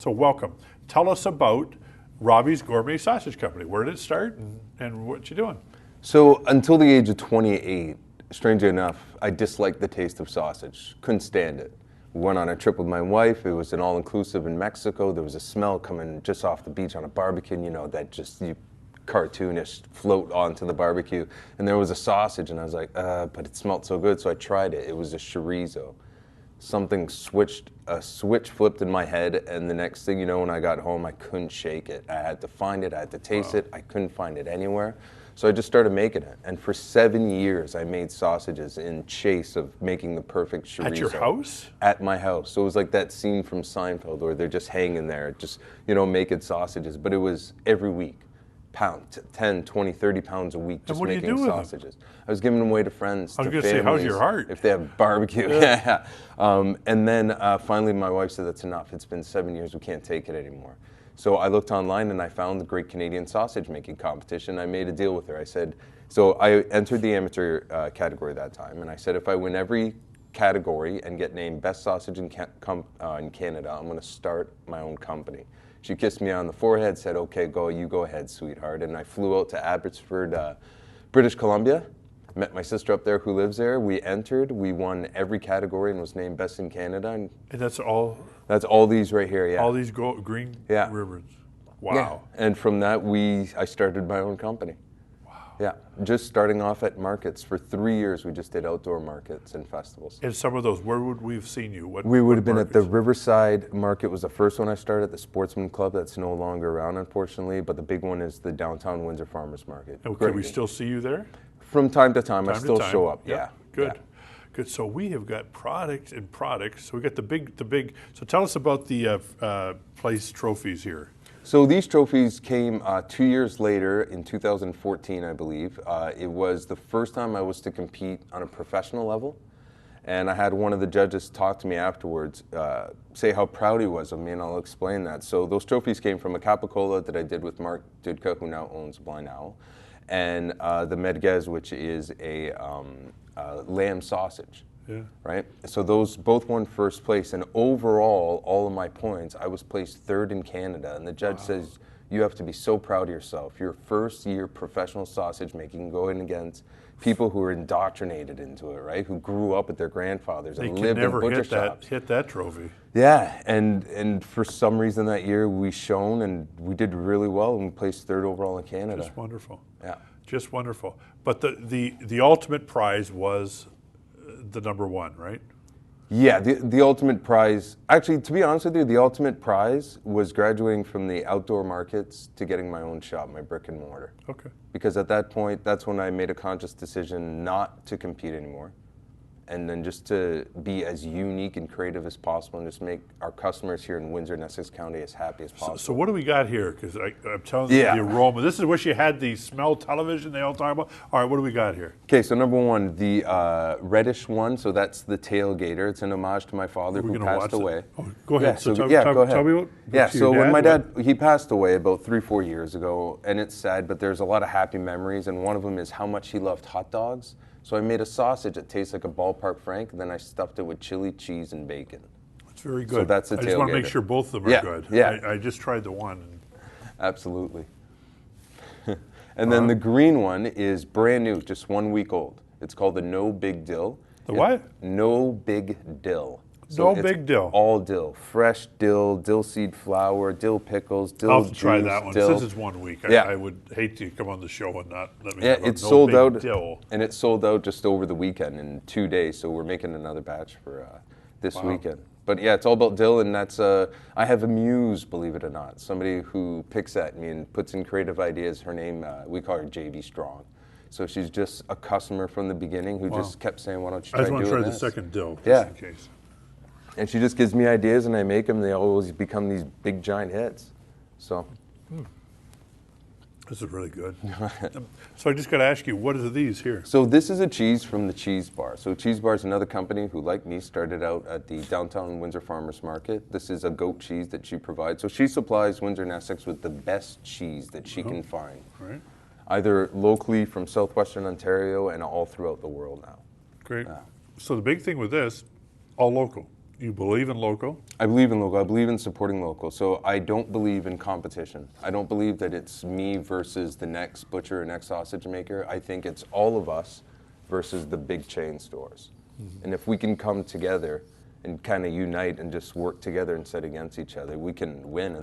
So welcome. Tell us about Robbie's Gourmet Sausage Company. Where did it start and what you doing? So until the age of 28, strangely enough, I disliked the taste of sausage. Couldn't stand it. We went on a trip with my wife. It was an all-inclusive in Mexico. There was a smell coming just off the beach on a barbecue, you know, that just you cartoonish float onto the barbecue. And there was a sausage, and I was like, but it smelled so good, so I tried it. It was a chorizo. Something a switch flipped in my head, and the next thing you know, when I got home, I couldn't shake it. I had to find it, I had to taste it. I couldn't find it anywhere. So I just started making it. And for 7 years, I made sausages in chase of making the perfect chorizo. At your house? At my house. So it was like that scene from Seinfeld where they're just hanging there, just, you know, making sausages. But it was every week. 10, 20, 30 pounds a week just making sausages. I was giving them away to friends, I was to going to say, how's families, your heart? if they have barbecue. Yeah. And then finally my wife said, that's enough. It's been 7 years. We can't take it anymore. So I looked online and I found the Great Canadian Sausage Making Competition. I made a deal with her. I said, so I entered the amateur category that time. And I said, if I win every category and get named Best Sausage in Canada, I'm going to start my own company. She kissed me on the forehead, said, okay, you go ahead, sweetheart. And I flew out to Abbotsford, British Columbia, met my sister up there who lives there. We entered, we won every category and was named Best in Canada. And that's all? That's all these right here, yeah. All these green ribbons. Wow. Yeah. And from that, I started my own company. Yeah, just starting off at markets. For 3 years, we just did outdoor markets and festivals. And some of those, where would we have seen you? We would have been at the Riverside Market was the first one I started, the Sportsman Club. That's no longer around, unfortunately, but the big one is the downtown Windsor Farmers Market. And can we still see you there? From time to time, I still show up, yeah. Good. Yeah. Good. So we have got products. So we got the big. So tell us about the place trophies here. So these trophies came 2 years later in 2014, I believe. It was the first time I was to compete on a professional level. And I had one of the judges talk to me afterwards, say how proud he was of me, and I'll explain that. So those trophies came from a capicola that I did with Mark Dudka, who now owns Blind Owl, and the Medgez, which is a lamb sausage. Yeah. Right? So those both won first place, and overall, all of my points, I was placed third in Canada. And the judge says, you have to be so proud of yourself. Your first year professional sausage making, going against people who are indoctrinated into it, right? Who grew up with their grandfathers and lived in butcher shops. Hit that trophy. Yeah, and for some reason that year we shone and we did really well and we placed third overall in Canada. Just wonderful. Yeah. Just wonderful. But the ultimate prize was the number one, right? Yeah, the ultimate prize, actually, to be honest with you, the ultimate prize was graduating from the outdoor markets to getting my own shop, my brick and mortar. Okay. Because at that point, that's when I made a conscious decision not to compete anymore. And then just to be as unique and creative as possible and just make our customers here in Windsor and Essex County as happy as possible. So what do we got here? Because I'm telling you, the aroma. This is what you had the smell television they all talk about. All right, what do we got here? Okay, so number one, the reddish one, so that's the tailgater. It's an homage to my father who passed away. Oh, go ahead. Yeah, go ahead. Tell me what so when my dad, he passed away about 3-4 years ago, and it's sad, but there's a lot of happy memories, and one of them is how much he loved hot dogs. So I made a sausage that tastes like a ballpark Frank, and then I stuffed it with chili, cheese, and bacon. That's very good. So that's the tailgater. I just want to make sure both of them are good. Yeah. I just tried the one. Absolutely. And then the green one is brand new, just 1 week old. It's called the No Big Dill. The what? No Big Dill. So no big dill. All dill. Fresh dill, dill seed flour, dill pickles, dill I'll juice, try that one. Dill. Since it's 1 week, I would hate to come on the show and not let me Yeah, have it's no sold big out, dill. and it's sold out just over the weekend in 2 days, so we're making another batch for this weekend. But yeah, it's all about dill, and that's, I have a muse, believe it or not, somebody who picks at me and puts in creative ideas. Her name, we call her JV Strong. So she's just a customer from the beginning who just kept saying, why don't you try doing this? I just want to try the second dill, just in case. And she just gives me ideas, and I make them. They always become these big, giant hits. So, this is really good. So I just got to ask you, what are these here? So this is a cheese from the Cheese Bar. So Cheese Bar is another company who, like me, started out at the downtown Windsor Farmers Market. This is a goat cheese that she provides. So she supplies Windsor and Essex with the best cheese that she can find, either locally from southwestern Ontario and all throughout the world now. Great. So the big thing with this, all local. You believe in local? I believe in local. I believe in supporting local. So I don't believe in competition. I don't believe that it's me versus the next butcher or next sausage maker. I think it's all of us versus the big chain stores. And if we can come together and kind of unite and just work together instead against each other, we can win. And